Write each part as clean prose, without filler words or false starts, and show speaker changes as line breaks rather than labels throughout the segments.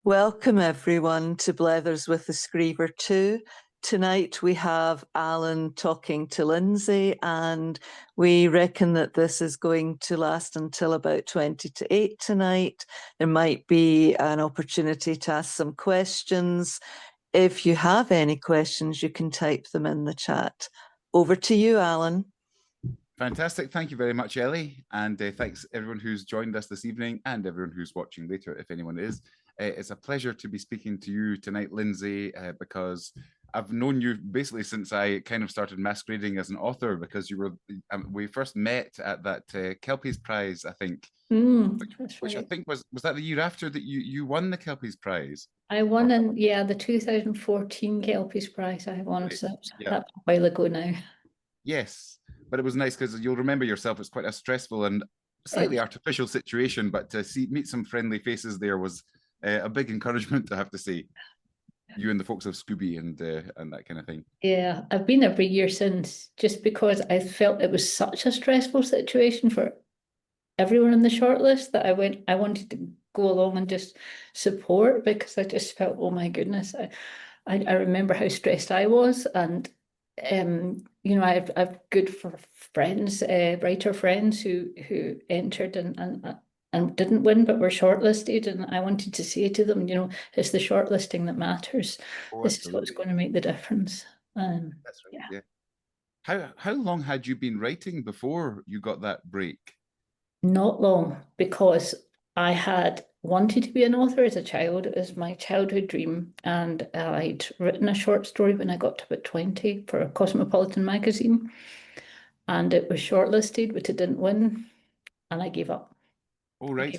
Welcome everyone to Blethers with the Scriever 2. Tonight we have Alan talking to Lindsay, and we reckon that this is going to last until about 20 to 8 tonight. There might be an opportunity to ask some questions. If you have any questions, you can type them in the chat. Over to you, Alan.
Fantastic. Thank you very much, Ellie. And thanks everyone who's joined us this evening and everyone who's watching later, if anyone is. It's a pleasure to be speaking to you tonight, Lindsay, because I've known you basically since I kind of started masquerading as an author, because you were, we first met at that Kelpies Prize, I think. Which I think was that the year after that you won the Kelpies Prize?
I won the 2014 Kelpies Prize. I won, so that's a while ago now.
Yes, but it was nice because you'll remember yourself. It's quite a stressful and slightly artificial situation, but to meet some friendly faces there was a big encouragement, I have to say. You and the folks of Scooby and that kind of thing.
Yeah, I've been every year since, just because I felt it was such a stressful situation for everyone in the shortlist that I wanted to go along and just support, because I just felt, oh my goodness, I remember how stressed I was. And you know, I've good friends, writer friends who entered and didn't win but were shortlisted, and I wanted to say to them, you know, it's the shortlisting that matters. This is what's going to make the difference.
That's right. Yeah. How long had you been writing before you got that break?
Not long, because I had wanted to be an author as a child. It was my childhood dream, and I'd written a short story when I got to about 20 for a Cosmopolitan magazine, and it was shortlisted, but it didn't win, and I gave up.
Oh, right.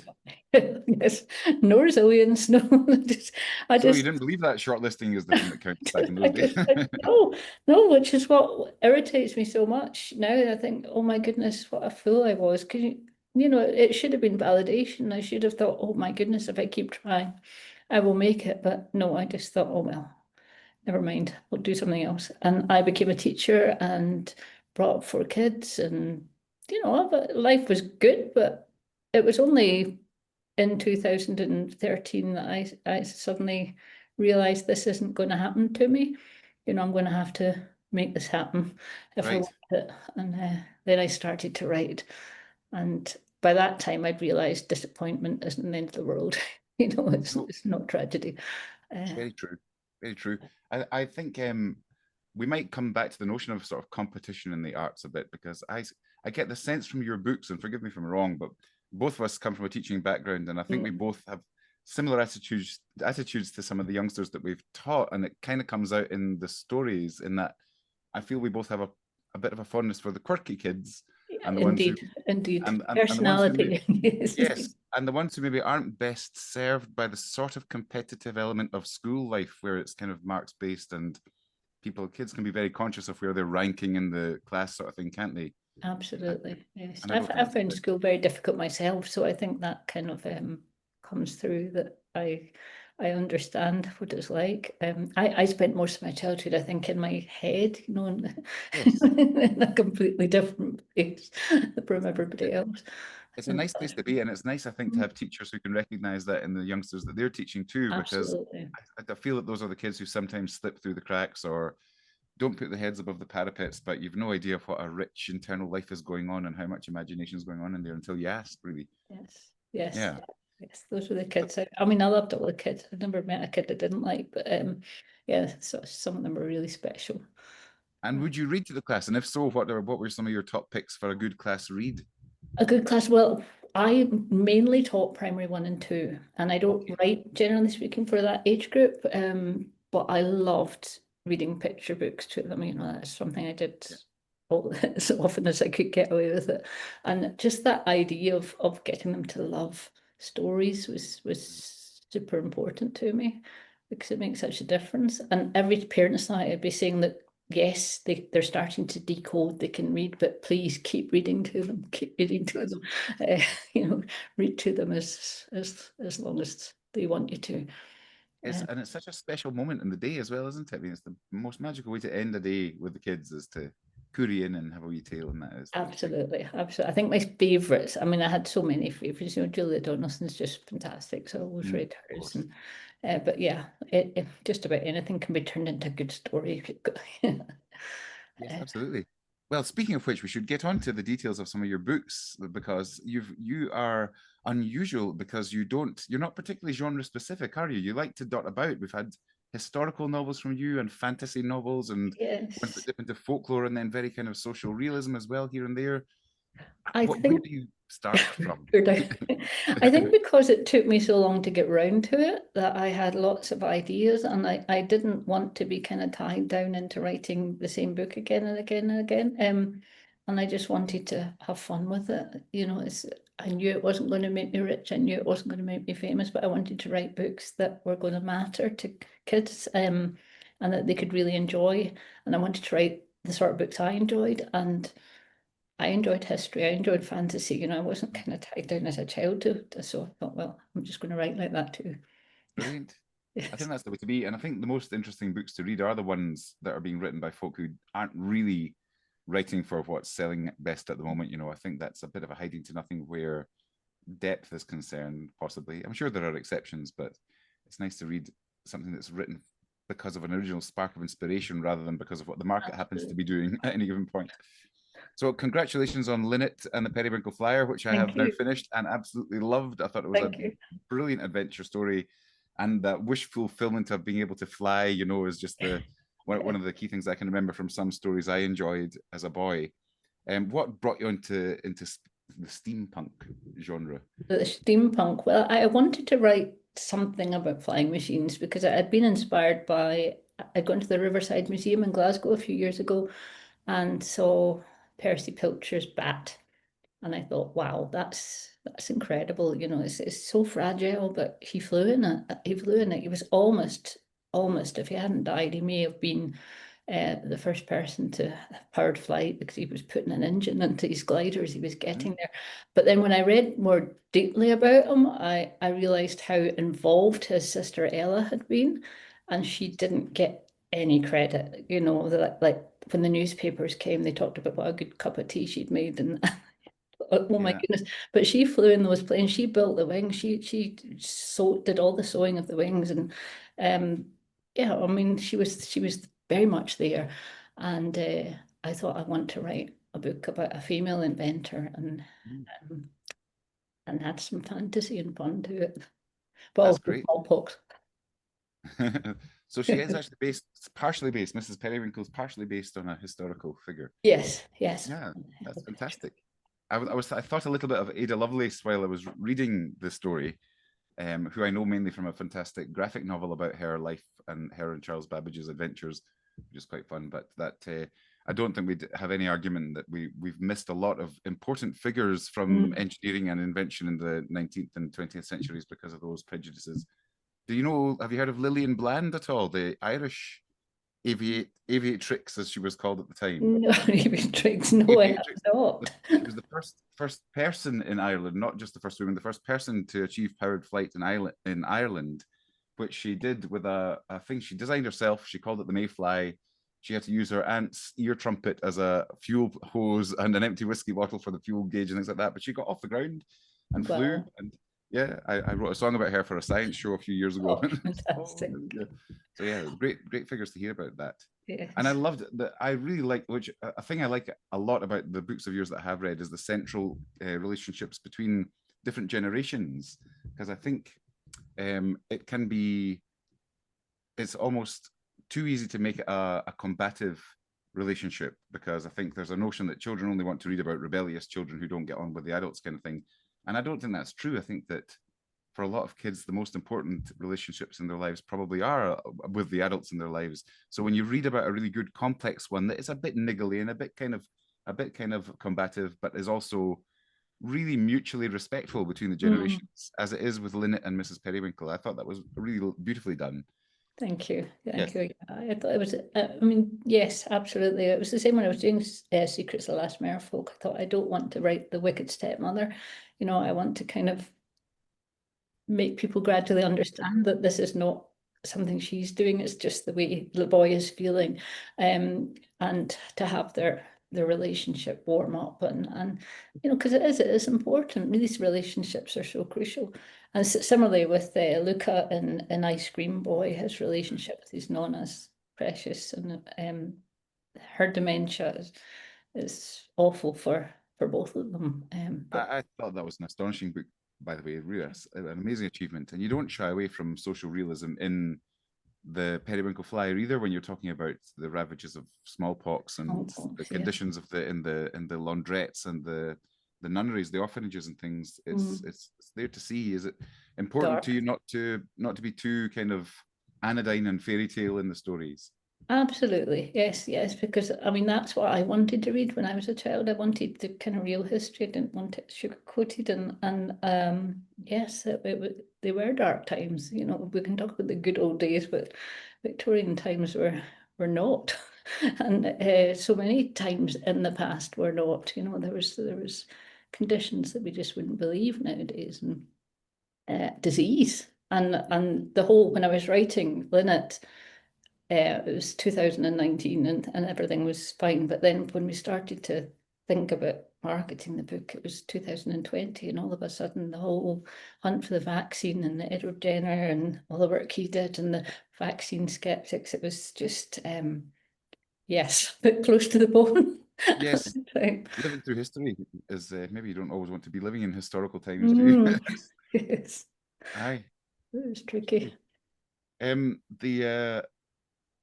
Yes, no resilience, no.
You didn't believe that shortlisting is the thing that counts back in those days?
No, which is what irritates me so much now. I think, oh my goodness, what a fool I was, because you know, it should have been validation. I should have thought, oh my goodness, if I keep trying, I will make it. But no, I just thought, oh well, never mind, we'll do something else. And I became a teacher and brought up 4 kids, and you know, life was good, but it was only in 2013 that I suddenly realized this isn't going to happen to me. You know, I'm going to have to make this happen if I want it. And then I started to write, and by that time I'd realized disappointment isn't the end of the world. You know, it's not tragedy.
Very true. Very true. I think we might come back to the notion of sort of competition in the arts a bit, because I get the sense from your books, and forgive me if I'm wrong, but both of us come from a teaching background, and I think we both have similar attitudes to some of the youngsters that we've taught, and it kind of comes out in the stories, in that I feel we both have a bit of a fondness for the quirky kids. And the
indeed. Personality.
Yes, and the ones who maybe aren't best served by the sort of competitive element of school life, where it's kind of marks based, and kids can be very conscious of where they're ranking in the class, sort of thing, can't they?
Absolutely, yes. I found school very difficult myself, so I think that kind of comes through, that I understand what it's like. I spent most of my childhood, I think, in my head, you know, in a completely different place from everybody else.
It's a nice place to be, and it's nice, I think, to have teachers who can recognize that in the youngsters that they're teaching too, because I feel that those are the kids who sometimes slip through the cracks or don't put their heads above the parapets, but you've no idea what a rich internal life is going on and how much imagination is going on in there until you ask, really.
Yes, those were the kids. I mean, I loved all the kids. I've never met a kid I didn't like, but yeah, so some of them were really special.
And would you read to the class? And if so, what were some of your top picks for a good class read?
A good class, well, I mainly taught primary 1 and 2, and I don't write, generally speaking, for that age group, but I loved reading picture books to them. You know, that's something I did as often as I could get away with it. And just that idea of getting them to love stories was super important to me, because it makes such a difference. And every parent's night I'd be saying that, yes, they're starting to decode, they can read, but please keep reading to them, you know, read to them as long as they want you to.
And it's such a special moment in the day as well, isn't it? I mean, it's the most magical way to end a day with the kids, is to Korean and have a wee tale in that. Is
Absolutely, absolutely. I think my favourites, I mean, I had so many favourites. You know, Julia Donaldson's just fantastic. So I always read hers. And, but yeah, it just about anything can be turned into a good story.
Yes, absolutely. Well, speaking of which, we should get on to the details of some of your books, because you are unusual, because you're not particularly genre specific, are you? You like to dot about. We've had historical novels from you and fantasy novels and ones that
Yes.
dip into folklore, and then very kind of social realism as well here and there.
I
Where
think
do you start from?
I think because it took me so long to get round to it, that I had lots of ideas, and I didn't want to be kind of tied down into writing the same book again and again and again. And I just wanted to have fun with it. You know, I knew it wasn't going to make me rich. I knew it wasn't going to make me famous, but I wanted to write books that were going to matter to kids, and that they could really enjoy. And I wanted to write the sort of books I enjoyed, and I enjoyed history, I enjoyed fantasy, you know, I wasn't kind of tied down as a child to it. So I thought, well, I'm just going to write like that too.
Brilliant.
Yes.
I think that's the way to be. And I think the most interesting books to read are the ones that are being written by folk who aren't really writing for what's selling best at the moment. You know, I think that's a bit of a hiding to nothing where depth is concerned, possibly. I'm sure there are exceptions, but it's nice to read something that's written because of an original spark of inspiration rather than because of what the market happens to be doing at any given point. So congratulations on Linnet and the Periwinkle Flyer, which I have now finished and absolutely loved. I thought it was a brilliant adventure story, and that wish fulfillment of being able to fly, you know, is just the one of the key things I can remember from some stories I enjoyed as a boy. And what brought you into the steampunk genre?
The steampunk. Well, I wanted to write something about flying machines because I had been inspired by, I'd gone to the Riverside Museum in Glasgow a few years ago and saw Percy Pilcher's bat. And I thought, wow, that's incredible. You know, it's so fragile, but he flew in it. He flew in it. He was almost, if he hadn't died, he may have been the first person to powered flight, because he was putting an engine into his gliders. He was getting there. But then when I read more deeply about him, I realized how involved his sister Ella had been, and she didn't get any credit. You know, like when the newspapers came, they talked about what a good cup of tea she'd made, and oh my goodness. But she flew in those planes, she built the wings, she did all the sewing of the wings, and yeah, I mean, she was very much there. And I thought, I want to write a book about a female inventor, and add some fantasy and fun to it. But
that's
also
great.
smallpox.
So she is actually partially based, Mrs. Periwinkle's partially based on a historical figure.
Yes.
Yeah, that's fantastic. I thought a little bit of Ada Lovelace while I was reading the story, who I know mainly from a fantastic graphic novel about her life and her and Charles Babbage's adventures, which is quite fun. But that I don't think we'd have any argument that we've missed a lot of important figures from engineering and invention in the 19th and 20th centuries because of those prejudices. Have you heard of Lillian Bland at all? The Irish aviatrix, as she was called at the time.
No, aviatrix. No, I have not.
She was the first person in Ireland, not just the first woman, the first person to achieve powered flight in Ireland, which she did with a thing she designed herself. She called it the Mayfly. She had to use her aunt's ear trumpet as a fuel hose and an empty whiskey bottle for the fuel gauge and things like that. But she got off the ground and flew. And yeah, I wrote a song about her for a science show a few years ago.
Oh, fantastic.
So yeah, great figures to hear about that.
Yes.
And I loved that. I really like, which a thing I like a lot about the books of yours that I have read is the central relationships between different generations, because I think it's almost too easy to make it a combative relationship, because I think there's a notion that children only want to read about rebellious children who don't get on with the adults kind of thing. And I don't think that's true. I think that for a lot of kids, the most important relationships in their lives probably are with the adults in their lives. So when you read about a really good complex one that is a bit niggly and a bit kind of combative, but is also really mutually respectful between the generations, as it is with Linnet and Mrs. Periwinkle, I thought that was really beautifully done.
Thank you. Thank you. I thought it was, I mean, yes, absolutely. It was the same when I was doing Secrets of the Last Merfolk. I thought, I don't want to write the wicked stepmother. You know, I want to kind of make people gradually understand that this is not something she's doing. It's just the way the boy is feeling. And to have their the relationship warm up, and you know, because it is important. These relationships are so crucial. And similarly with Luca in Ice Cream Boy, his relationship with his nonna's precious, and her dementia is awful for both of them.
I thought that was an astonishing book, by the way. Really, an amazing achievement. And you don't shy away from social realism in the Periwinkle Flyer either, when you're talking about the ravages of smallpox and the conditions of in the laundrettes and the nunneries, the orphanages and things. It's there to see. Is it important
Dark.
to you not to be too kind of anodyne and fairy tale in the stories?
Absolutely, yes, because I mean that's what I wanted to read when I was a child. I wanted the kind of real history. I didn't want it sugar coated, and yes, they were dark times. You know, we can talk about the good old days, but Victorian times were not, and so many times in the past were not. You know, there was conditions that we just wouldn't believe nowadays, and disease, and the whole, when I was writing Lynette. It was 2019 and everything was fine. But then when we started to think about marketing the book, it was 2020, and all of a sudden the whole hunt for the vaccine and the Edward Jenner and all the work he did and the vaccine skeptics, it was just, yes, a bit close to the bone.
Yes, living through history is maybe you don't always want to be living in historical times, do you?
Yes.
Aye.
It was tricky.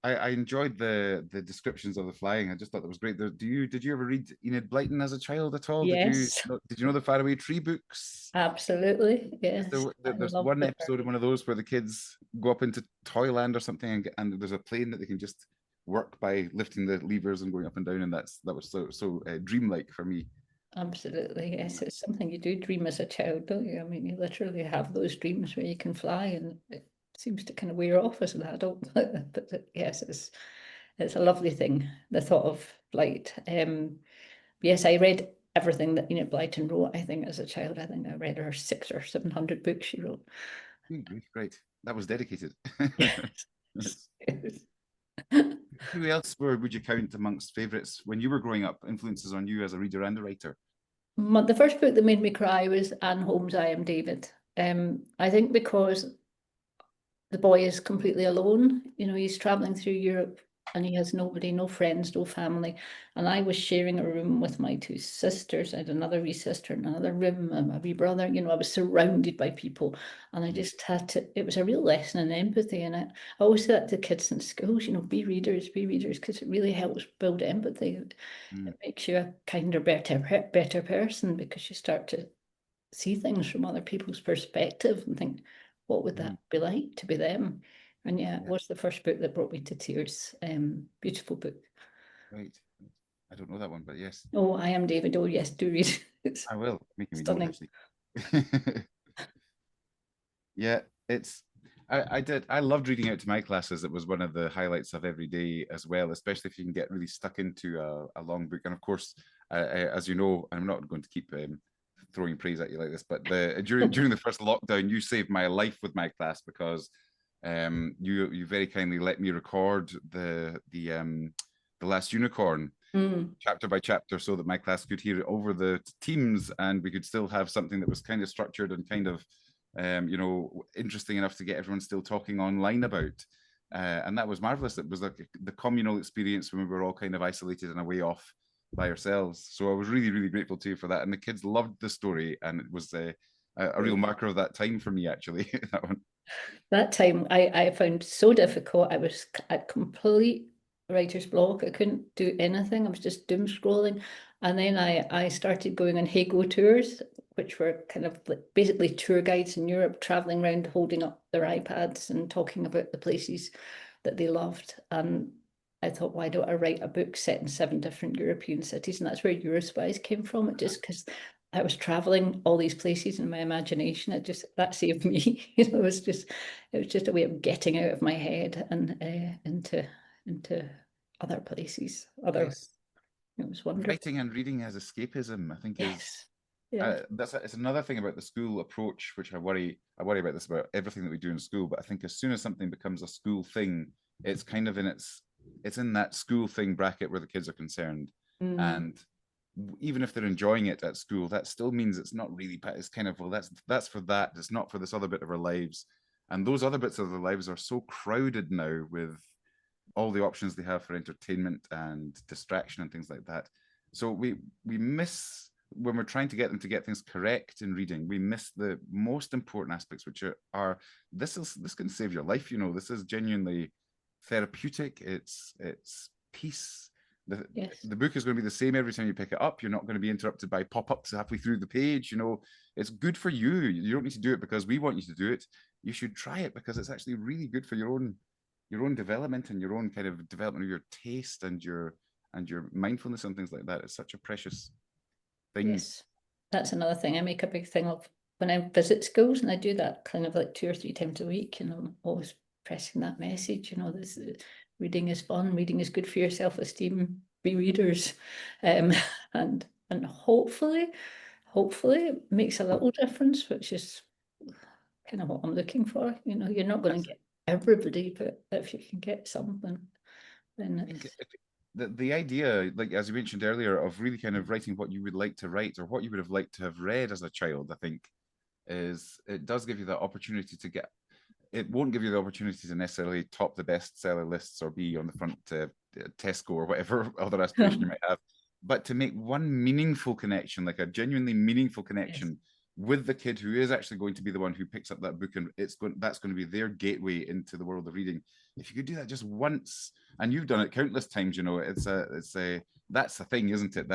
I enjoyed the descriptions of the flying. I just thought that was great. Did you ever read Enid Blyton as a child at all?
Yes.
Did you know the Faraway Tree books?
Absolutely, yes.
There's one episode of one of those where the kids go up into Toyland or something, and there's a plane that they can just work by lifting the levers and going up and down, and that was so dreamlike for me.
Absolutely, yes. It's something you do dream as a child, don't you? I mean, you literally have those dreams where you can fly, and it seems to kind of wear off as an adult. But yes, it's a lovely thing, the thought of flight. Yes, I read everything that Enid Blyton wrote. I think as a child, I think I read her 600 or 700 books she wrote.
Great, that was dedicated.
Yes.
Who else would you count amongst favourites when you were growing up, influences on you as a reader and a writer?
The first book that made me cry was Anne Holmes' I Am David. I think because the boy is completely alone. You know, he's traveling through Europe and he has nobody, no friends, no family. And I was sharing a room with my two sisters. I had another wee sister in another room, and my wee brother. You know, I was surrounded by people, and I just had to, it was a real lesson in empathy. And I always say that to kids in schools, you know, be readers, because it really helps build empathy. It makes you a kinder, better person, because you start to see things from other people's perspective and think, what would that be like to be them? And yeah, it was the first book that brought me to tears. Beautiful book.
Right. I don't know that one, but yes.
Oh, I Am David. Oh, yes, do read. It's
I will. Making me
stunning.
note, actually. Yeah, I loved reading out to my classes. It was one of the highlights of every day as well, especially if you can get really stuck into a long book. And of course, as you know, I'm not going to keep throwing praise at you like this, but during the first lockdown, you saved my life with my class, because you very kindly let me record the Last Unicorn chapter by chapter, so that my class could hear it over the Teams, and we could still have something that was kind of structured and kind of interesting enough to get everyone still talking online about. And that was marvelous. It was like the communal experience when we were all kind of isolated and away off by ourselves. So I was really, really grateful to you for that. And the kids loved the story, and it was a real marker of that time for me, actually. That one.
That time I found so difficult. I was at complete writer's block. I couldn't do anything. I was just doom scrolling. And then I started going on Hey Go tours, which were kind of like basically tour guides in Europe, traveling around holding up their iPads and talking about the places that they loved. And I thought, why don't I write a book set in 7 different European cities? And that's where Eurospies came from. It just because I was traveling all these places in my imagination. That saved me. You know, it was just a way of getting out of my head and into other places.
Yes.
It was wonderful.
Writing and reading as escapism, I think,
yes.
It's another thing about the school approach, which I worry about this about everything that we do in school. But I think as soon as something becomes a school thing, it's kind of it's in that school thing bracket where the kids are concerned. And even if they're enjoying it at school, that still means it's not really, it's kind of, well, that's for that, it's not for this other bit of our lives. And those other bits of their lives are so crowded now with all the options they have for entertainment and distraction and things like that. So we miss, when we're trying to get them to get things correct in reading, we miss the most important aspects, which are this can save your life. You know, this is genuinely therapeutic. It's peace. The book is going to be the same every time you pick it up. You're not going to be interrupted by pop-ups halfway through the page. You know, it's good for you. You don't need to do it because we want you to do it. You should try it because it's actually really good for your own development and your own kind of development of your taste and your mindfulness and things like that. It's such a precious thing.
Yes, that's another thing I make a big thing of when I visit schools, and I do that kind of like 2 or 3 times a week, and I'm always pressing that message, you know, this reading is fun, reading is good for your self-esteem, be readers. And hopefully it makes a little difference, which is kind of what I'm looking for. You know, you're not going to get everybody, but if you can get something, then it's...
The idea, like as you mentioned earlier, of really kind of writing what you would like to write or what you would have liked to have read as a child, I think, is it does give you that opportunity to get. It won't give you the opportunity to necessarily top the bestseller lists or be on the front Tesco or whatever other aspiration you might have, but to make one meaningful connection, like a genuinely meaningful connection with the kid who is actually going to be the one who picks up that book, and that's going to be their gateway into the world of reading. If you could do that just once, and you've done it countless times, you know, it's a that's the thing, isn't it?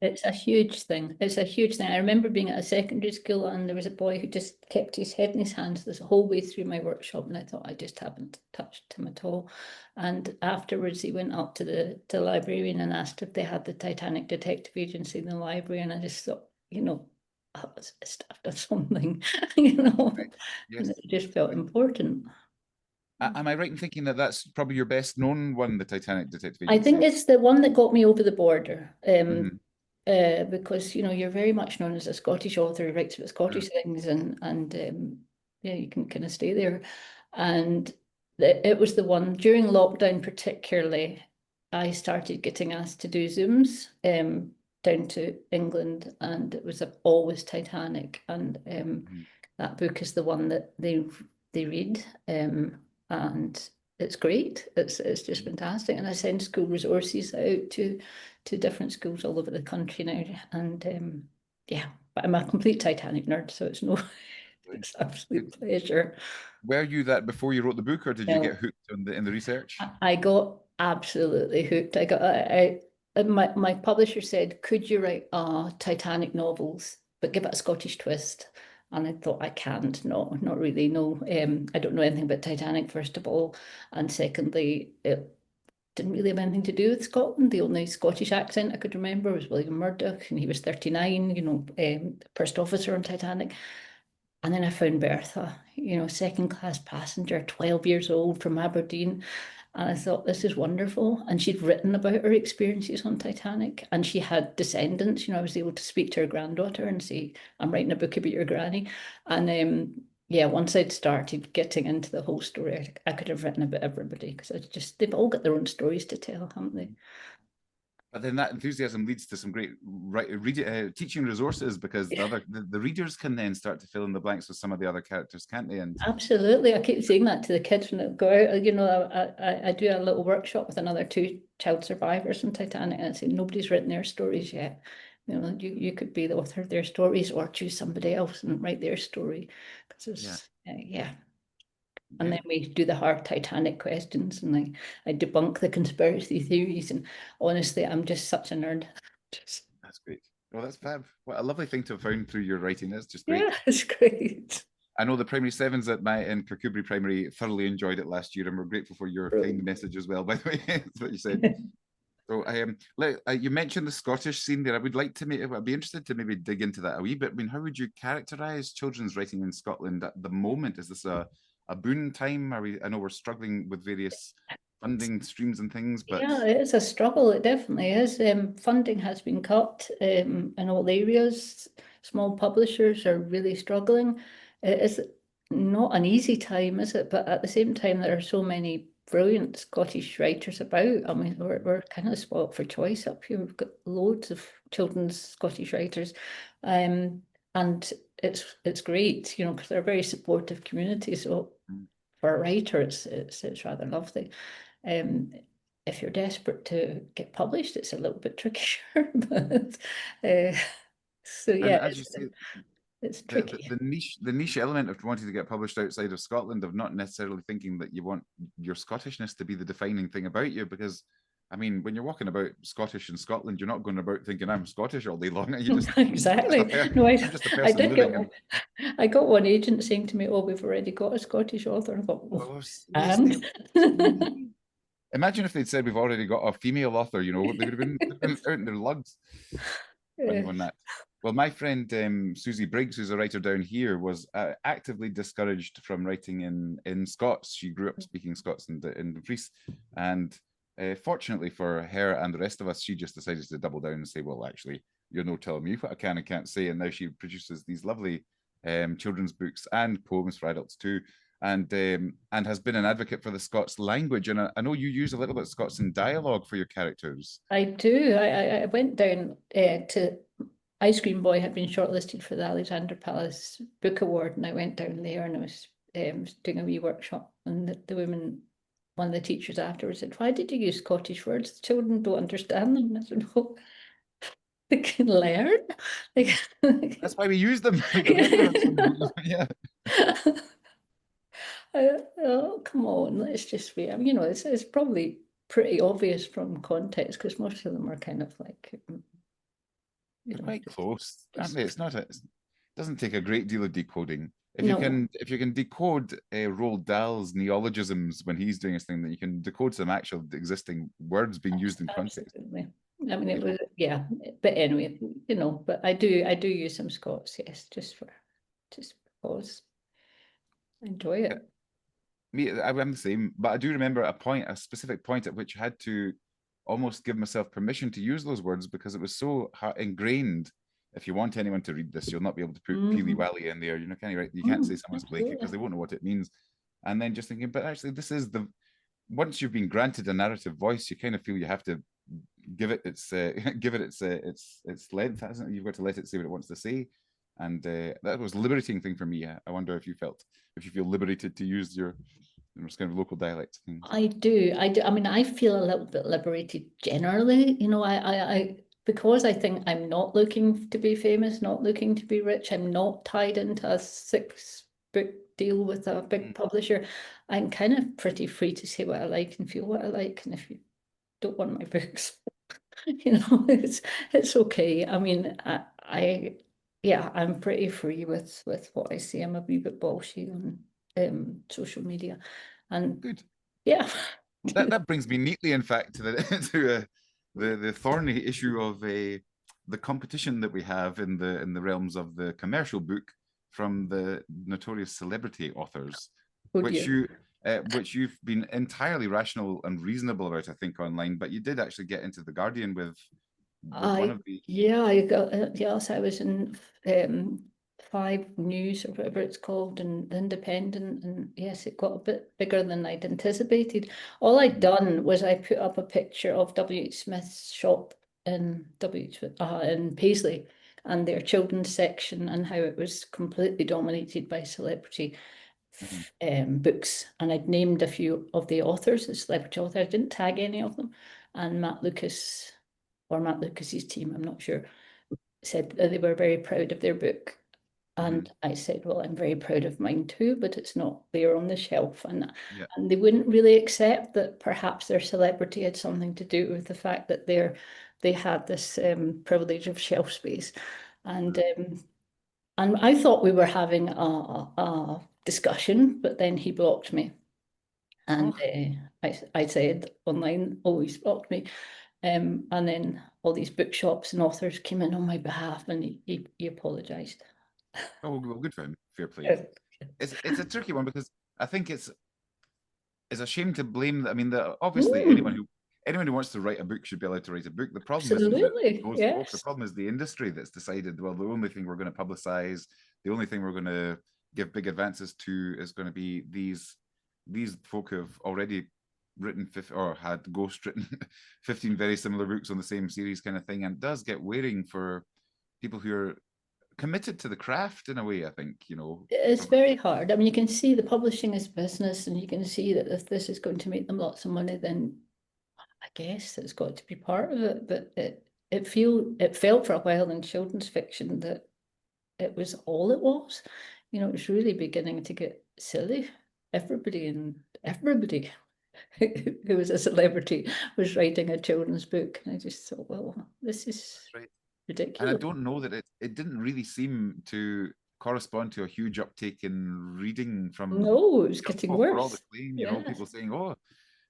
It's
a huge thing. It's a huge thing. I remember being at a secondary school, and there was a boy who just kept his head in his hands this whole way through my workshop, and I thought I just haven't touched him at all. And afterwards, he went up to the librarian and asked if they had the Titanic Detective Agency in the library, and I just thought, you know, I was after something, you know, yes. And it just felt important.
Am I right in thinking that that's probably your best known one, the Titanic Detective Agency?
I think it's the one that got me over the border. Because, you know, you're very much known as a Scottish author who writes about Scottish things, and yeah, you can kind of stay there. And it was the one during lockdown, particularly, I started getting asked to do Zooms down to England, and it was always Titanic. And that book is the one that they read. And it's great. It's just fantastic. And I send school resources out to different schools all over the country now. And yeah, but I'm a complete Titanic nerd, so it's it's absolute pleasure.
Were you that before you wrote the book, or did you get hooked in the research?
I got absolutely hooked. My publisher said, could you write Titanic novels, but give it a Scottish twist? And I thought, I can't, no, not really, no. I don't know anything about Titanic, first of all. And secondly, it didn't really have anything to do with Scotland. The only Scottish accent I could remember was William Murdoch, and he was 39, you know, first officer on Titanic. And then I found Bertha, you know, second-class passenger, 12 years old, from Aberdeen. And I thought, this is wonderful. And she'd written about her experiences on Titanic, and she had descendants. You know, I was able to speak to her granddaughter and say, I'm writing a book about your granny. And yeah, once I'd started getting into the whole story, I could have written about everybody, because they've all got their own stories to tell, haven't they?
But then that enthusiasm leads to some great teaching resources, because the readers can then start to fill in the blanks with some of the other characters, can't they? And
absolutely, I keep saying that to the kids when they go out. You know, I do a little workshop with another 2 child survivors in Titanic, and I say, nobody's written their stories yet. You know, you could be the author of their stories, or choose somebody else and write their story. Because and then we do the hard Titanic questions, and I debunk the conspiracy theories. And honestly, I'm just such a nerd.
That's great. Well, that's fab. What a lovely thing to have found through your writing. That's just great.
Yeah, it's great.
I know the primary 7s in Kirkcudbright Primary thoroughly enjoyed it last year, and we're grateful for your kind message as well, by the way. That's what you said. So you mentioned the Scottish scene there. I'd be interested to maybe dig into that a wee bit. I mean, how would you characterize children's writing in Scotland at the moment? Is this a boon time? I know we're struggling with various funding streams and things, but
yeah, it is a struggle. It definitely is. Funding has been cut in all areas. Small publishers are really struggling. It is not an easy time, is it? But at the same time, there are so many brilliant Scottish writers about. I mean, we're kind of spoilt for choice up here. We've got loads of children's Scottish writers, and it's great, you know, because they're a very supportive community. So for a writer, it's rather lovely. If you're desperate to get published, it's a little bit trickier, but so
And
yeah,
as you say,
it's tricky.
the niche element of wanting to get published outside of Scotland, of not necessarily thinking that you want your Scottishness to be the defining thing about you, because I mean, when you're walking about Scottish in Scotland, you're not going about thinking I'm Scottish all day long. You just
exactly. No,
I'm just a person
did
living
get one. I got one agent saying to me, "Oh, we've already got a Scottish author." I thought,
oh,
and
imagine if they'd said we've already got a female author, you know, they would have been out in their lugs when you won that. Well, my friend Susie Briggs, who's a writer down here, was actively discouraged from writing in Scots. She grew up speaking Scots in the Fries, and fortunately for her and the rest of us, she just decided to double down and say, well, actually, you're no telling me what I can and can't say. And now she produces these lovely children's books and poems for adults too, and has been an advocate for the Scots language. And I know you use a little bit of Scots in dialogue for your characters.
I do. I went down to Ice Cream Boy had been shortlisted for the Alexander Palace Book Award, and I went down there and I was doing a wee workshop, and the women, one of the teachers afterwards said, "Why did you use Scottish words? The children don't understand them." And I said, "No, they can learn."
That's why we use them. Yeah.
Oh, come on, let's just be. I mean, you know, it's probably pretty obvious from context because most of them are kind of like,
They're quite close, aren't they? It doesn't take a great deal of decoding. If
No.
you can decode Roald Dahl's neologisms when he's doing his thing, then you can decode some actual existing words being used in context.
Absolutely. I mean, it was, yeah, but anyway, you know, but I do use some Scots, yes, just because I enjoy it.
I'm the same, but I do remember a specific point at which I had to almost give myself permission to use those words because it was so ingrained. If you want anyone to read this, you'll not be able to put peely wally in there. You can't say someone's Blakey because they won't know what it means. And then just thinking, but actually, this is once you've been granted a narrative voice, you kind of feel you have to give it its length, hasn't it? You've got to let it say what it wants to say, and that was a liberating thing for me. I wonder if you feel liberated to use your kind of local dialect things.
I do. I mean, I feel a little bit liberated generally. You know, I because I think I'm not looking to be famous, not looking to be rich. I'm not tied into a 6-book deal with a big publisher. I'm kind of pretty free to say what I like and feel what I like. And if you don't want my books, you know, it's okay. I mean, I'm pretty free with what I say. I'm a wee bit bolshy on social media, and
good.
Yeah,
that brings me neatly, in fact, to the thorny issue of the competition that we have in the realms of the commercial book from the notorious celebrity authors, which you've been entirely rational and reasonable about, I think, online. But you did actually get into the Guardian with one of the.
Yeah, I got yes, I was in 5 News or whatever it's called, and Independent, and yes, it got a bit bigger than I'd anticipated. All I'd done was I put up a picture of W.H. Smith's shop in Paisley and their children's section, and how it was completely dominated by celebrity books, and I'd named a few of the authors, the celebrity authors. I didn't tag any of them, and Matt Lucas's team, I'm not sure, said that they were very proud of their book. And I said, well, I'm very proud of mine too, but it's not there on the shelf. And they wouldn't really accept that perhaps their celebrity had something to do with the fact that they had this privilege of shelf space. And I thought we were having a discussion, but then he blocked me. And I said online, oh, he's blocked me. And then all these bookshops and authors came in on my behalf, and he apologized.
Oh, well, good for him. Fair play. It's a tricky one because I think it's a shame to blame. I mean, obviously anyone who wants to write a book should be allowed to write a book. The problem isn't those folks. The problem is the industry that's decided, well, the only thing we're going to publicize, the only thing we're going to give big advances to is going to be these folk who have already written or had ghost written 15 very similar books on the same series kind of thing, and it does get wearing for people who are committed to the craft in a way, I think, you know.
It's very hard. I mean, you can see the publishing is business, and you can see that if this is going to make them lots of money, then I guess it's got to be part of it. But it felt for a while in children's fiction that it was all it was. You know, it was really beginning to get silly. Everybody who was a celebrity was writing a children's book, and I just thought, well, this is
right.
ridiculous.
And I don't know that it didn't really seem to correspond to a huge uptake in reading from
No, it was getting worse.
For all the claim, you know, people saying, oh,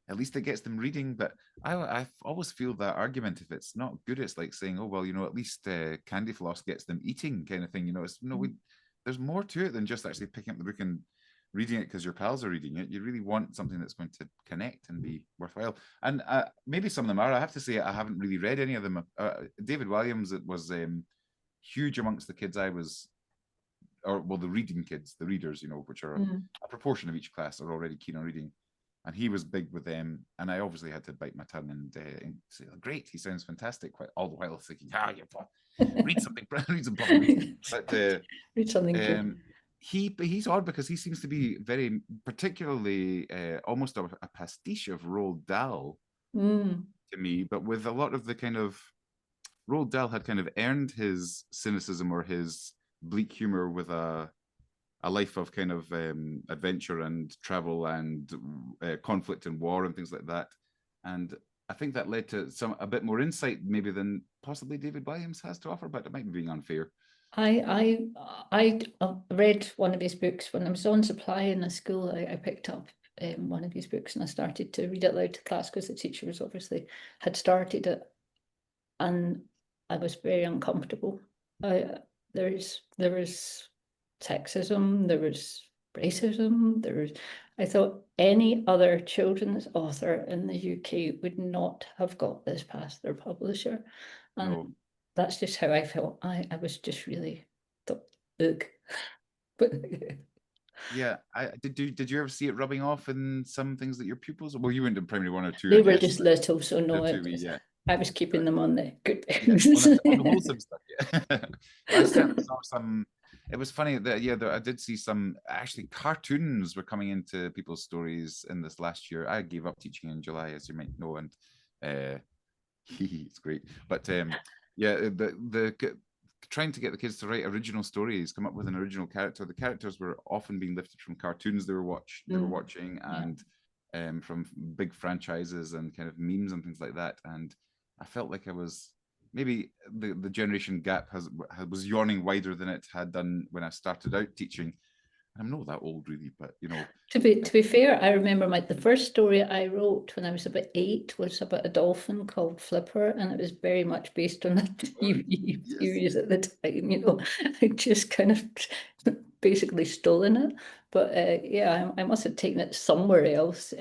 at least it gets them reading. But I always feel that argument, if it's not good, it's like saying, oh, well, you know, at least Candy Floss gets them eating kind of thing. You know, it's no, there's more to it than just actually picking up the book and reading it because your pals are reading it. You really want something that's going to connect and be worthwhile. And maybe some of them are. I have to say, I haven't really read any of them. David Williams, it was huge amongst the kids I was, or well, the reading kids, the readers, you know, which are a proportion of each class are already keen on reading. And he was big with them, and I obviously had to bite my tongue and say, oh, "Great, he sounds fantastic." Quite all the while thinking, read something, read some properly. But
read something.
He's odd because he seems to be very particularly almost a pastiche of Roald Dahl to me, but with a lot of the kind of Roald Dahl had kind of earned his cynicism or his bleak humor with a life of kind of adventure and travel and conflict and war and things like that. And I think that led to a bit more insight maybe than possibly David Williams has to offer, but it might be being unfair.
I read one of his books when I was on supply in a school. I picked up one of his books and I started to read it aloud to class because the teacher was obviously had started it, and I was very uncomfortable. There was sexism, there was racism, I thought any other children's author in the UK would not have got this past their publisher. And that's just how I felt. I was just really thought, ugh. But
yeah, did you ever see it rubbing off in some things that your pupils? Well, you went to primary 1 or 2.
They were just little, so no, I was keeping them on the good things.
On the wholesome stuff. Yeah. I certainly saw some. It was funny that I did see some actually cartoons were coming into people's stories in this last year. I gave up teaching in July, as you might know, and it's great. But the trying to get the kids to write original stories, come up with an original character. The characters were often being lifted from cartoons they were watching, and from big franchises and kind of memes and things like that. And I felt like I was maybe the generation gap was yawning wider than it had done when I started out teaching. I'm not that old really, but you know.
To be fair, I remember the first story I wrote when I was about 8 was about a dolphin called Flipper, and it was very much based on a TV series at the time. You know, I just kind of basically stolen it, but I must have taken it somewhere else.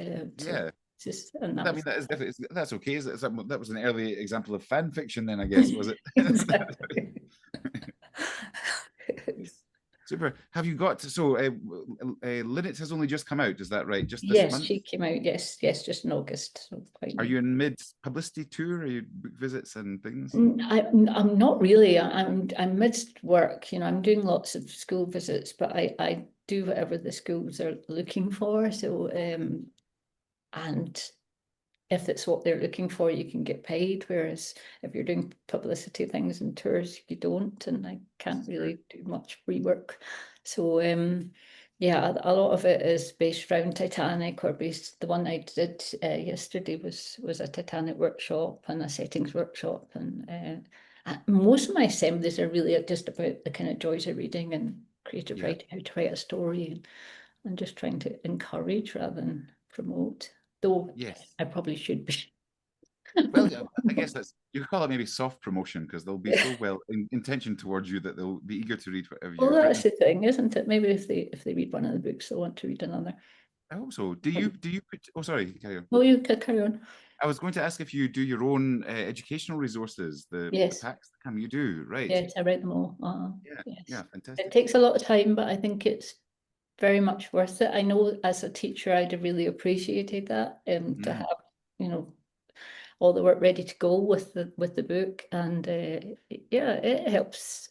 Just,
I mean, that is definitely, that's okay. That was an early example of fan fiction, then I guess, was it? Exactly. Super. Have you got Linnet has only just come out? Is that right? Just this month?
She came out. Yes, just in August. So
are you in mid publicity tour? Are you book visits and things?
I'm not really. I'm midst work. You know, I'm doing lots of school visits, but I do whatever the schools are looking for. So and if it's what they're looking for, you can get paid. Whereas if you're doing publicity things and tours, you don't, and I can't really do much free work. So a lot of it is based around Titanic, or based. The one I did yesterday was a Titanic workshop and a settings workshop, and most of my assemblies are really just about the kind of joys of reading and creative writing, how to write a story, and just trying to encourage rather than promote. Though I probably should be.
Well, I guess you could call it maybe soft promotion, because they'll be so well intentioned towards you that they'll be eager to read whatever you.
Well, that's the thing, isn't it? Maybe if they read one of the books, they'll want to read another.
I hope so. Do you put? Oh, sorry, carry on.
Oh, you could carry on.
I was going to ask if you do your own educational resources, the packs that come. You do, right?
Yes, I write them all.
Yeah, fantastic.
It takes a lot of time, but I think it's very much worth it. I know as a teacher, I'd have really appreciated that, to
Mm.
have, you know, all the work ready to go with the book, and yeah, it helps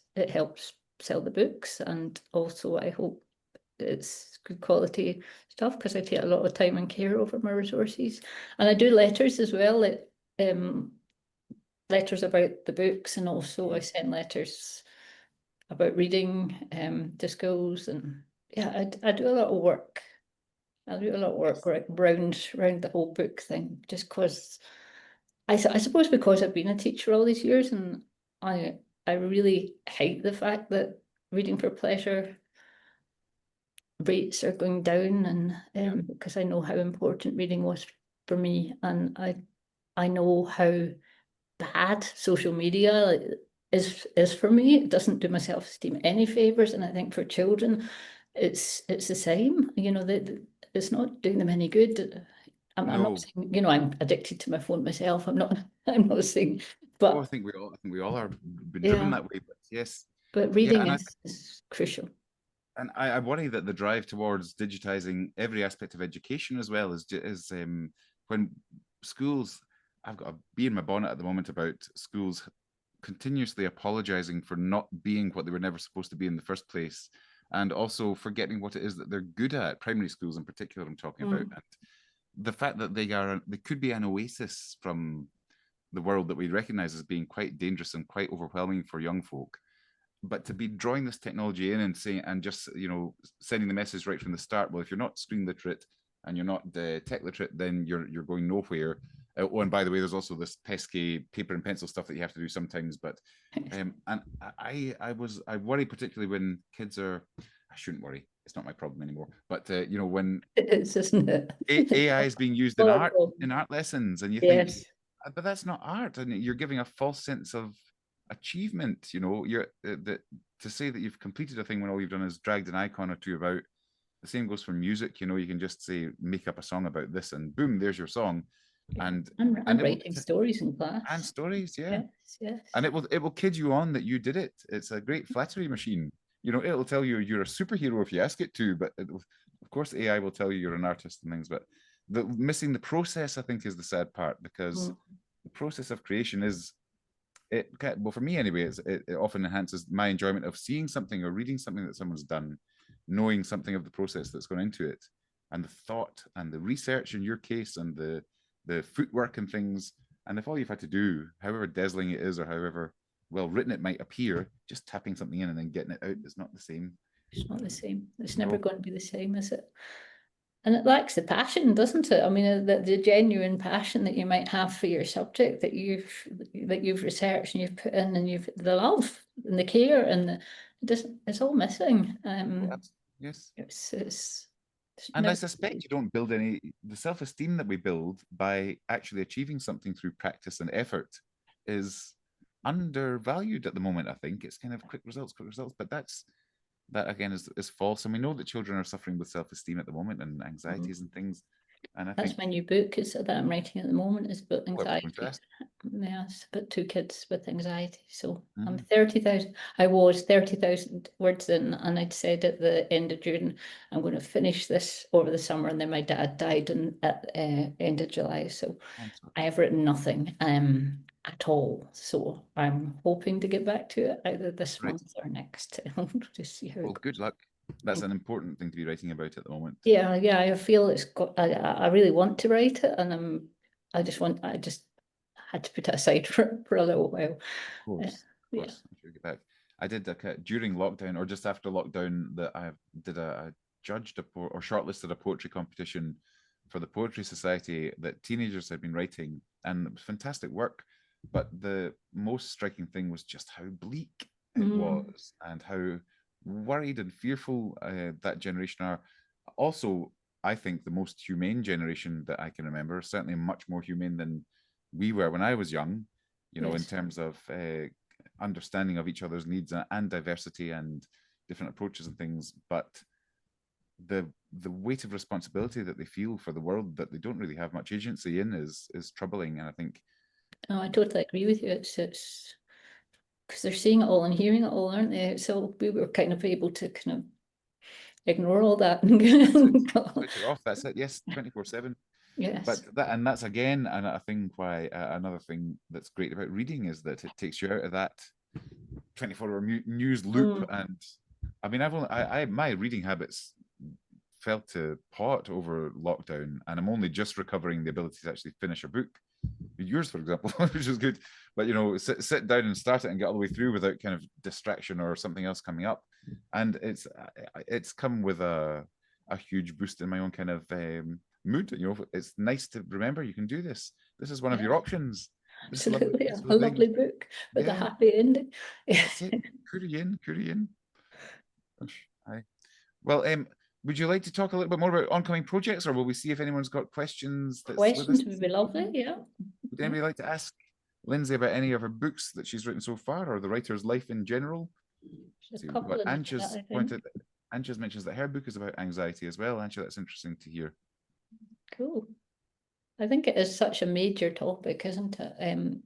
sell the books, and also I hope it's good quality stuff, because I take a lot of time and care over my resources, and I do letters as well, letters about the books, and also I send letters about reading to schools, and yeah, I do a lot of work. I do a lot of work round the whole book thing, just because I suppose because I've been a teacher all these years, and I really hate the fact that reading for pleasure rates are going down, and because I know how important reading was for me, and I know how bad social media is for me. It doesn't do my self-esteem any favors, and I think for children it's the same, you know, that it's not doing them any good. I'm
No.
not saying, you know, I'm addicted to my phone myself. I'm not saying,
Oh, I
but
think we all are been driven
yeah,
that way. But yes,
but
yeah,
reading
and
is crucial.
I worry that the drive towards digitizing every aspect of education as well is when schools. I've got a bee in my bonnet at the moment about schools continuously apologizing for not being what they were never supposed to be in the first place, and also forgetting what it is that they're good at. Primary schools, in particular, I'm talking about, and the fact that they could be an oasis from the world that we recognize as being quite dangerous and quite overwhelming for young folk. But to be drawing this technology in and saying, and just, you know, sending the message right from the start, well, if you're not screen literate and you're not tech literate, then you're going nowhere. Oh, and by the way, there's also this pesky paper and pencil stuff that you have to do sometimes. But and I worry particularly when kids are. I shouldn't worry. It's not my problem anymore. But you know, when
It is, isn't it?
AI is being used in art lessons, and you think,
Yes.
but that's not art, and you're giving a false sense of achievement. You know, you're to say that you've completed a thing when all you've done is dragged an icon or two about. The same goes for music. You know, you can just say make up a song about this, and boom, there's your song. And
writing stories in class.
And stories, yeah.
Yes.
And it will kid you on that you did it. It's a great flattery machine. You know, it'll tell you you're a superhero if you ask it to, but of course AI will tell you you're an artist and things. But missing the process, I think, is the sad part, because the process of creation is well, for me anyway, it often enhances my enjoyment of seeing something or reading something that someone's done, knowing something of the process that's gone into it, and the thought and the research in your case, and the footwork and things. And if all you've had to do, however dazzling it is or however well written it might appear, just tapping something in and then getting it out is not the same.
It's not the same. It's never going to be the same, is it? And it lacks the passion, doesn't it? I mean, the genuine passion that you might have for your subject that you've researched and you've put in, and you've the love and the care, and it's all missing.
Yes.
And
I suspect you don't build the self-esteem that we build by actually achieving something through practice and effort is undervalued at the moment. I think it's kind of quick results, but that again is false. And we know that children are suffering with self-esteem at the moment and anxieties and things. And I
that's
think
my new book that I'm writing at the moment, is about anxiety. Yeah, it's about 2 kids with anxiety. So I'm 30,000. I was 30,000 words in, and I'd said at the end of June, I'm going to finish this over the summer. And then my dad died at the end of July. So I have written nothing at all. So I'm hoping to get back to it either this month or next to see how.
Well, good luck. That's an important thing to be writing about at the moment.
Yeah, I feel it's got. I really want to write it, and I just had to put it aside for a little while.
Of course. I'm sure get back. I did during lockdown or just after lockdown that I did a judged or shortlisted a poetry competition for the Poetry Society that teenagers had been writing, and it was fantastic work. But the most striking thing was just how bleak it was, and how worried and fearful that generation are. Also, I think the most humane generation that I can remember, certainly much more humane than we were when I was young, you know, in terms of understanding of each other's needs and diversity and different approaches and things. But the weight of responsibility that they feel for the world that they don't really have much agency in is troubling. And I think
I totally agree with you. It's because they're seeing it all and hearing it all, aren't they? So we were kind of able to kind of ignore all that.
Switch it off. That's it. Yes, 24/7.
Yes.
But that's again a thing why another thing that's great about reading is that it takes you out of that 24-hour news loop. And I mean, my reading habits fell to pot over lockdown, and I'm only just recovering the ability to actually finish a book. Yours, for example, which is good. But sit down and start it and get all the way through without kind of distraction or something else coming up. And it's come with a huge boost in my own kind of mood. It's nice to remember you can do this. This is one of your options.
Absolutely, a lovely book with a happy ending.
That's it. Kurian. Well, would you like to talk a little bit more about oncoming projects, or will we see if anyone's got questions?
Questions would be lovely, yeah.
Would anybody like to ask Lindsay about any of her books that she's written so far, or the writer's life in general? Ancha's mentions that her book is about anxiety as well. Ancha, that's interesting to hear.
Cool. I think it is such a major topic, isn't it?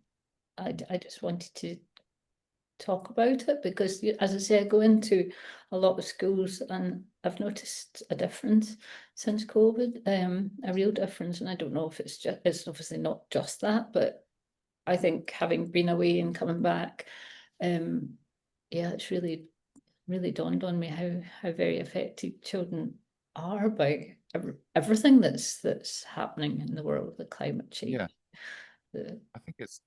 I just wanted to talk about it because, as I say, I go into a lot of schools and I've noticed a difference since COVID, a real difference. And I don't know if it's obviously not just that, but I think having been away and coming back, it's really dawned on me how very affected children are by everything that's happening in the world, the climate change.
Yeah. I think it's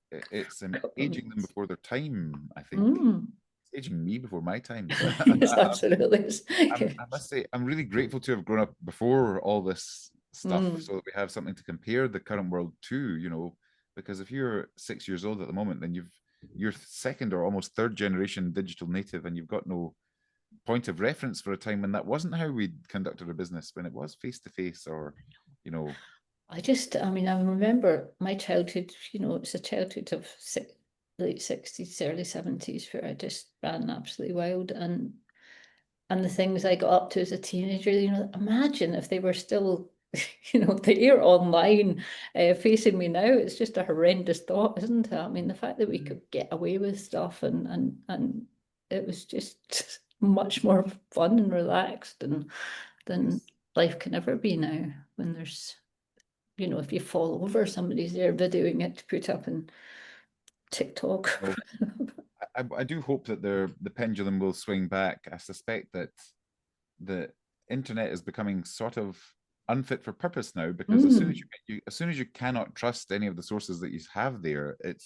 aging them before their time. I think it's aging me before my time.
Yes, absolutely.
I must say, I'm really grateful to have grown up before all this stuff, so that we have something to compare the current world to. Because if you're 6 years old at the moment, then you're second or almost third generation digital native, and you've got no point of reference for a time when that wasn't how we conducted our business, when it was face to face, or
I remember my childhood, it's a childhood of late 60s, early 70s, where I just ran absolutely wild. And the things I got up to as a teenager, imagine if they were still, they're online facing me now. It's just a horrendous thought, isn't it? I mean, the fact that we could get away with stuff and it was just much more fun and relaxed than life can ever be now, when there's, if you fall over, somebody's there videoing it to put up in TikTok.
I do hope that the pendulum will swing back. I suspect that the internet is becoming sort of unfit for purpose now, because as soon as you cannot trust any of the sources that you have there, it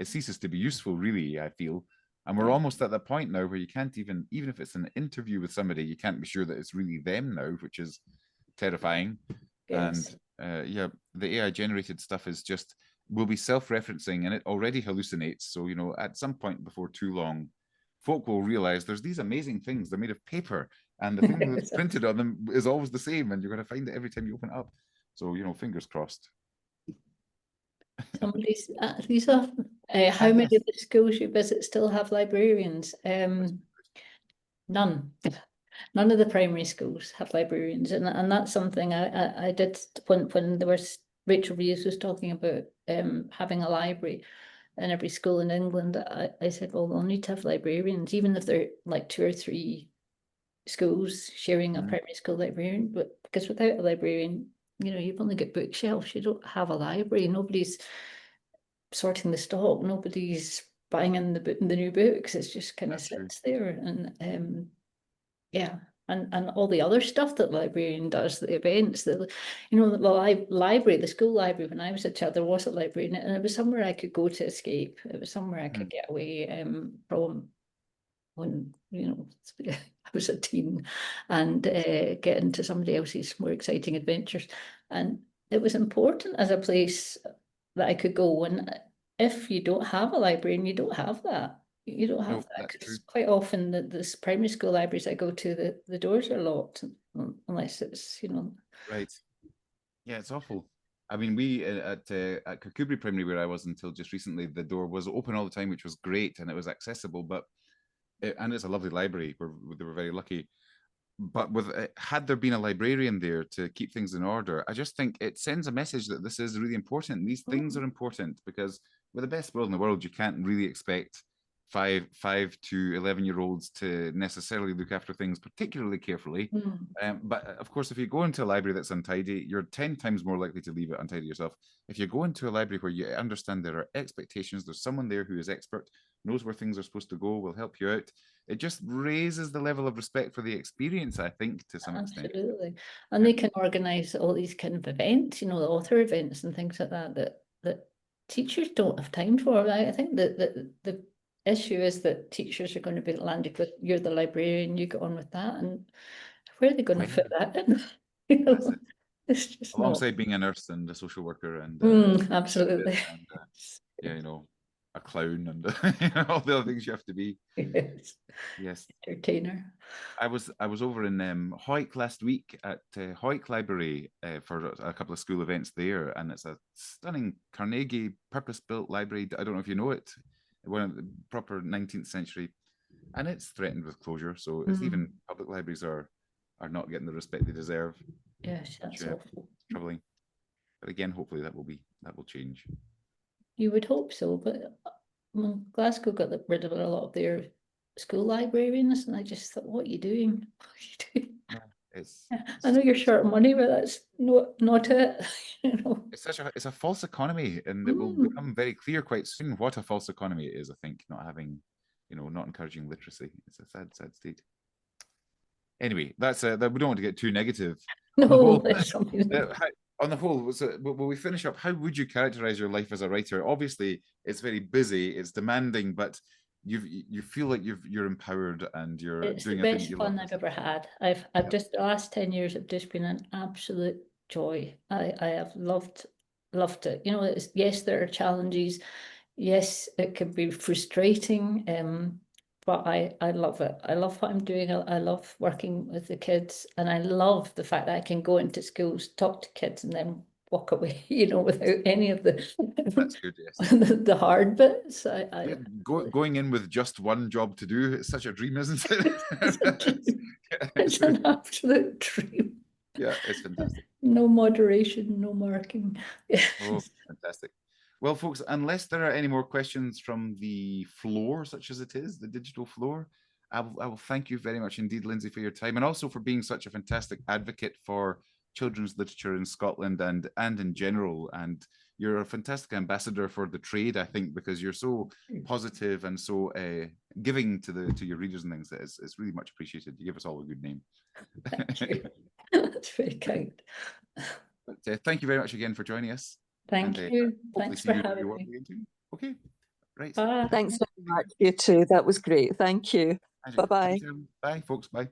ceases to be useful, really, I feel. And we're almost at that point now where you can't even if it's an interview with somebody, you can't be sure that it's really them now, which is terrifying. Yes. And the AI generated stuff will be self-referencing, and it already hallucinates. So, at some point before too long, folk will realize there's these amazing things. They're made of paper, and the thing that's printed on them is always the same, and you're going to find it every time you open it up. So, fingers crossed.
Somebody's Lisa, how many of the schools you visit still have librarians? None. None of the primary schools have librarians, and that's something I did when there was Rachel Reeves was talking about having a library in every school in England. I said, well, we'll need to have librarians, even if they're like 2 or 3 schools sharing a primary school librarian. But because without a librarian, you've only got bookshelves. You don't have a library. Nobody's sorting the stock. Nobody's buying in the new books. It's just kind of sits there, and and all the other stuff that the librarian does, the events, the library, the school library. When I was a child, there was a library, and it was somewhere I could go to escape. It was somewhere I could get away from when I was a teen, and get into somebody else's more exciting adventures. And it was important as a place that I could go. And if you don't have a librarian, you don't have that. You don't have that, because quite often the primary school libraries I go to, the doors are locked unless it's
Right. Yeah, it's awful. I mean, we at Kirkcudbright Primary, where I was until just recently, the door was open all the time, which was great, and it was accessible. And it's a lovely library. They were very lucky. But had there been a librarian there to keep things in order, I just think it sends a message that this is really important. These things are important, because with the best will in the world, you can't really expect 5 to 11-year-olds to necessarily look after things particularly carefully. But of course, if you go into a library that's untidy, you're 10 times more likely to leave it untidy yourself. If you go into a library where you understand there are expectations, there's someone there who is expert, knows where things are supposed to go, will help you out. It just raises the level of respect for the experience, I think, to some extent.
Absolutely. And they can organise all these kind of events, you know, the author events and things like that teachers don't have time for. I think that the issue is that teachers are going to be landed with, you're the librarian, you get on with that, and where are they going to fit that in? You know, it's just
alongside being a nurse and a social worker and
absolutely,
and, yeah, you know, a clown and you know, all the other things you have to be. Yes.
Entertainer.
I was over in Hawick last week at Hawick Library for a couple of school events there, and it's a stunning Carnegie purpose-built library. I don't know if you know it, one of the proper 19th century, and it's threatened with closure. So it's even public libraries are not getting the respect they deserve.
Yes, that's awful.
Troubling. But again, hopefully that will change. You
would hope so, but Glasgow got rid of a lot of their school librarians, and I just thought, what are you doing? What are you doing?
Yeah,
I know you're short of money, but that's not it. You know?
It's a false economy, and it will become very clear quite soon what a false economy it is. I think not having, you know, not encouraging literacy. It's a sad state. Anyway, that's we don't want to get too negative.
No,
on the whole, so will we finish up? How would you characterize your life as a writer? Obviously, it's very busy, it's demanding, but you feel like you're empowered and you're doing
the best fun I've ever had. I've just, the last 10 years have just been an absolute joy. I have loved it. You know, yes, there are challenges. Yes, it can be frustrating. But I love it. I love what I'm doing. I love working with the kids, and I love the fact that I can go into schools, talk to kids, and then walk away, you know, without any of the
that's good, yes.
the hard bits.
Going in with just one job to do, it's such a dream, isn't it?
It's an absolute dream.
Yeah, it's fantastic.
No moderation, no marking.
Oh, fantastic. Well, folks, unless there are any more questions from the floor, such as it is, the digital floor, I will thank you very much indeed, Lindsay, for your time, and also for being such a fantastic advocate for children's literature in Scotland and in general. And you're a fantastic ambassador for the trade, I think, because you're so positive and so giving to your readers and things. It's really much appreciated. You give us all a good name.
Thank you. That's very kind.
But, thank you very much again for joining us.
Thank you. Thanks for having me.
Okay, right.
Thanks very much, you too. That was great. Thank you. Bye-bye.
Bye, folks. Bye.